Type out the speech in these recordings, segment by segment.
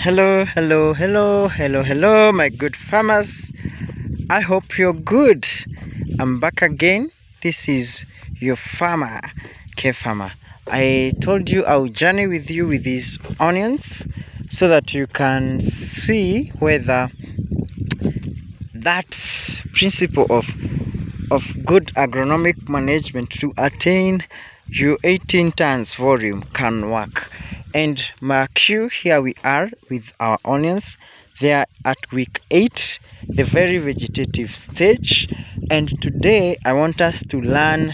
Hello, my good farmers. I hope you're good. I'm back again. This is your farmer, K Farmer. I told you I'll journey with you with these onions so that you can see whether that principle of good agronomic management to attain your 18 tons volume can work. And mark you, here we are with our onions. They are at week 8, the very vegetative stage, and today I want us to learn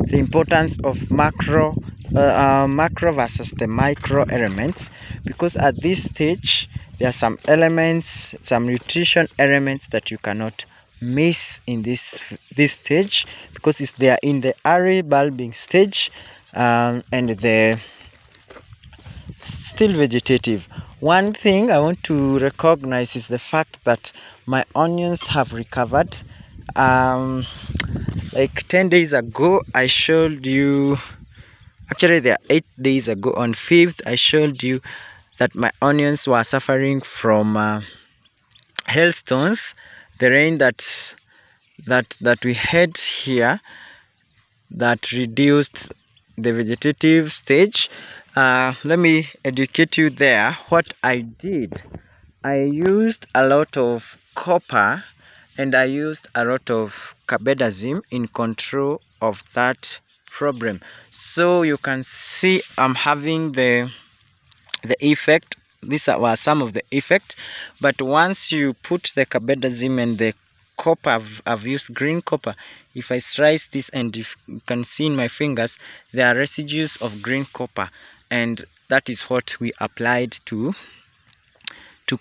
the importance of macro versus the micro elements, because at this stage there are some elements, some nutrition elements that you cannot miss in this stage, because they are in the early bulbing stage, and the still vegetative. One thing I want to recognize is the fact that my onions have recovered. Like 10 days ago I showed you, actually they are 8 days ago, on 5th I showed you that my onions were suffering from hailstones. The rain that we had here that reduced the vegetative stage. Let me educate you there. What I did, I used a lot of copper and I used a lot of carbendazim in control of that problem. So you can see I'm having the effect. These were some of the effect, but once you put the carbendazim and the copper, I've used green copper. If I slice this, and if you can see in my fingers, there are residues of green copper, and that is what we applied to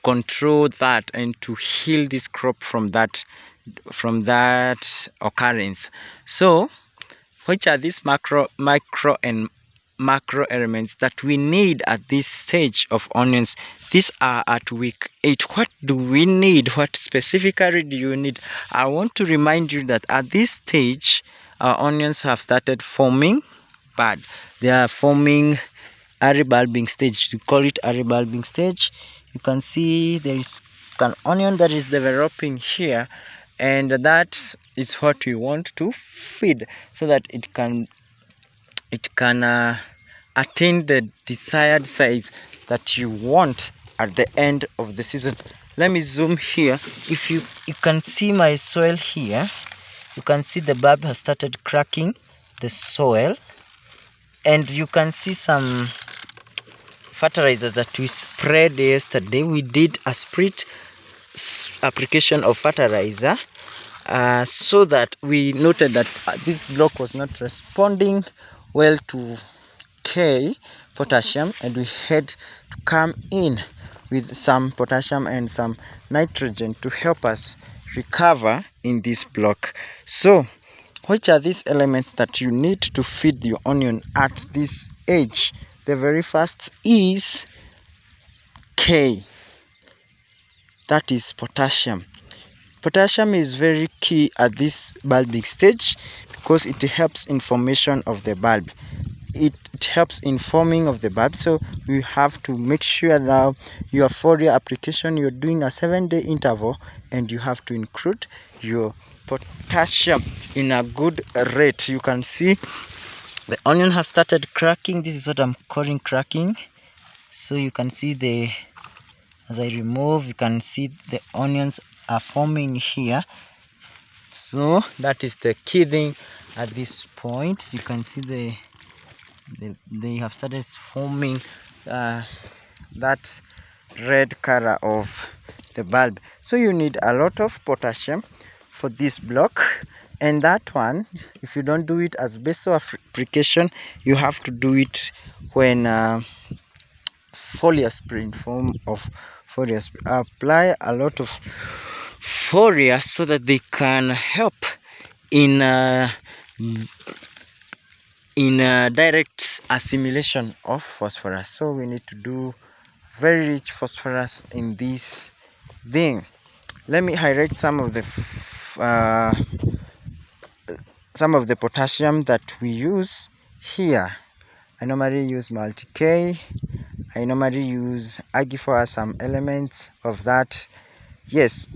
control that and to heal this crop from that occurrence. So which are these micro and macro elements that we need at this stage of onions? These are at week 8. What do we need? What specifically do you need? I want to remind you that at this stage our onions have started forming bud. They are forming early bulbing stage. We call it early bulbing stage. You can see there is an onion that is developing here, and that is what we want to feed so that it can attain the desired size that you want at the end of the season. Let me zoom here. If you can see my soil here, you can see the bulb has started cracking the soil, and you can see some fertilizer that we spread yesterday. We did a split application of fertilizer, so that we noted that this block was not responding well to K potassium, and we had to come in with some potassium and some nitrogen to help us recover in this block. So which are these elements that you need to feed your onion at this age? The very first is K, that is potassium. Potassium is very key at this bulbing stage because it helps in formation of the bulb. It helps in forming of the bulb. So you have to make sure that your foliar application, you're doing a 7-day interval, and you have to include your potassium in a good rate. You can see the onion has started cracking. This is what I'm calling cracking. So you can see as I remove, you can see the onions are forming here. So that is the key thing at this point. You can see they have started forming that red color of the bulb. So you need a lot of potassium for this block, and that one, if you don't do it as basal application, you have to do it when foliar spray, in form of foliar spray. Apply a lot of foliar so that they can help in direct assimilation of phosphorus. So we need to do very rich phosphorus in this thing. Let me highlight some of the potassium that we use here. I normally use multi-K, I normally use Agifor as some elements of that. Yes,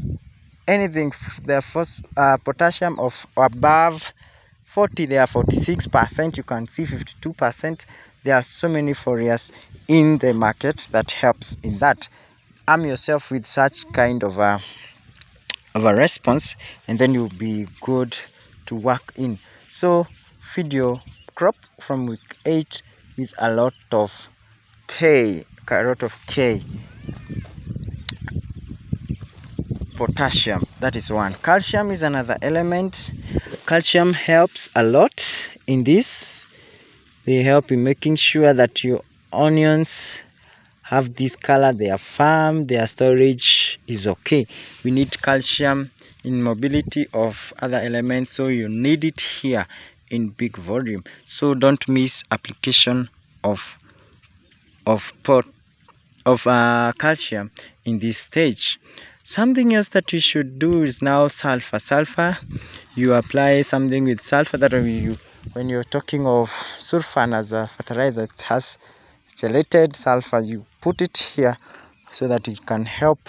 anything the first potassium of above 40, there are 46%, you can see 52%. There are so many foliars in the market that helps in that. Arm yourself with such kind of a response, and then you'll be good to work in. So feed your crop from week 8 with a lot of K, potassium. That is one. Calcium is another element. Calcium helps a lot in this. They help in making sure that your onions have this color, they are firm, their storage is okay. We need calcium in mobility of other elements, so you need it here in big volume. So don't miss application of calcium in this stage. Something else that you should do is now sulfur. You apply something with sulfur, that when you're talking of sulfur as a fertilizer, it has chelated sulfur. You put it here so that it can help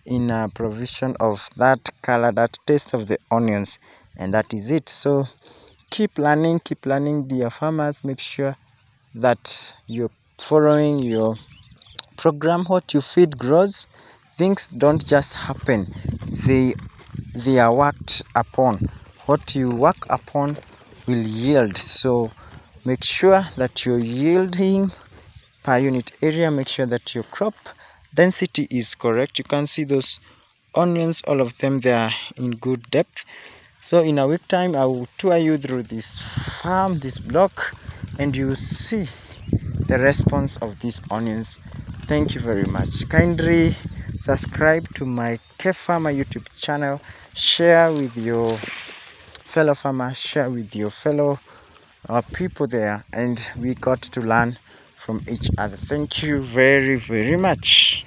in provision of that color, that taste of the onions, and that is it. So keep learning, dear farmers. Make sure that you're following your program. What you feed grows. Things don't just happen, they are worked upon. What you work upon will yield. So make sure that you're yielding per unit area. Make sure that your crop density is correct. You can see those onions, all of them, they are in good depth. So in a week time, I will tour you through this farm, this block, and you see the response of these onions. Thank you very much. Kindly subscribe to my K Farmer YouTube channel. Share with your fellow farmers, share with your fellow people there, and we got to learn from each other. Thank you very much.